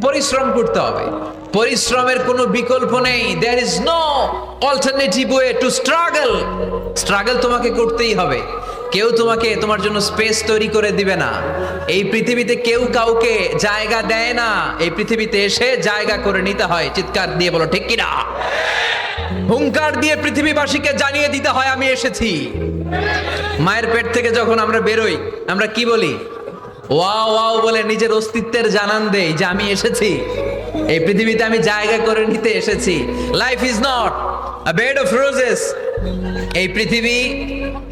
পরিশ্রম করতে হবে, পরিশ্রমের কোনো বিকল্প নেই। There is no alternative way to struggle. Struggle তোমাকে করতেই হবে। কেউ তোমাকে তোমার জন্য স্পেস তৈরি করে দিবে না। এই পৃথিবীতে কেউ কাউকে জায়গা দেয় না, এই পৃথিবীতে এসে জায়গা করে নিতে হয়। চিৎকার দিয়ে বলো ঠিক কিনা। হুঙ্কার দিয়ে পৃথিবীবাসীকে জানিয়ে দিতে হয় আমি এসেছি। মায়ের পেট থেকে যখন আমরা বেরোই, আমরা কি বলি? ওয়াও ওয়াও বলে নিজের অস্তিত্বের জানান দেই যে আমি এসেছি, এই পৃথিবীতে আমি জায়গা করে নিতে এসেছি। Life is not a bed of roses. এই পৃথিবী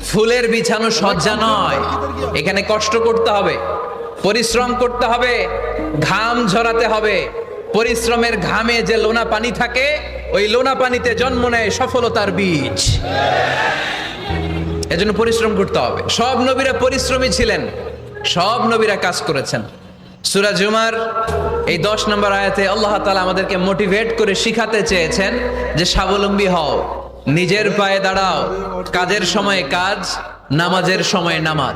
ফুলের বিছানো সজ্জা নয়। এখানে কষ্ট করতে হবে, পরিশ্রম করতে হবে, ঘাম ঝরাতে হবে। পরিশ্রমের ঘামে যে লোনা পানি থাকে, ওই লোনা পানিতে জন্ম নেয় সফলতার বীজ। এজন্য পরিশ্রম করতে হবে। সব নবীরা পরিশ্রমী ছিলেন, সব নবীরা কাজ করেছেন। সূরা জুমার এই 10 নম্বর আয়াতে আল্লাহ তাআলা আমাদেরকে মোটিভেট করে শিখাতে চেয়েছেন যে স্বাবলম্বী হও, নিজের পায়ে দাঁড়াও, কাজের সময়ে কাজ, নামাজের সময়ে নামাজ।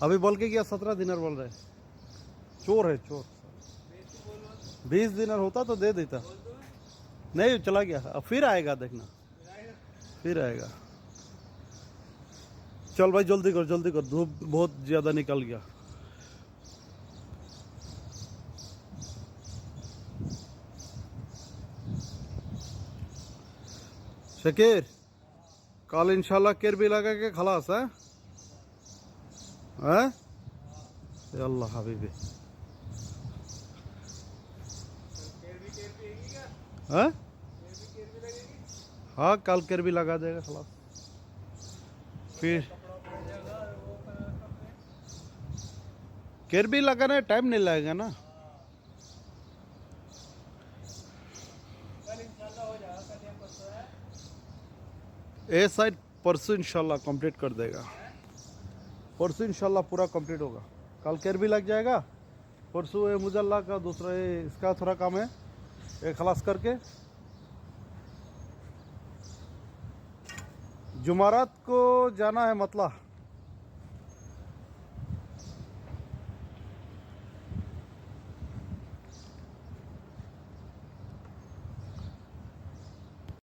अभी बोल के क्या 17 दिनर बोल रहे? चोर है चोर। 20 दिनर होता तो दे देता, नहीं चला गया। अब फिर आएगा, देखना फिर आएगा। चल भाई जल्दी कर, धूप बहुत ज्यादा निकल गया। शकीर कल इंशाल्लाह केर भी लगा के खलास है। हैं? या अल्लाह हबीबी। हैं? हाँ कल केर भी लगा देगा खलास। फिर केर भी लगाने टाइम नहीं लगेगा ना। ए साइड परसों इंशाल्लाह कंप्लीट कर देगा। परसों इंशाल्लाह पूरा कंप्लीट होगा। कल केर भी लग जाएगा। परसों ये मुजल्ला का दूसरा ये इसका थोड़ा काम है, ये खलास करके जुमारात को जाना है मतला।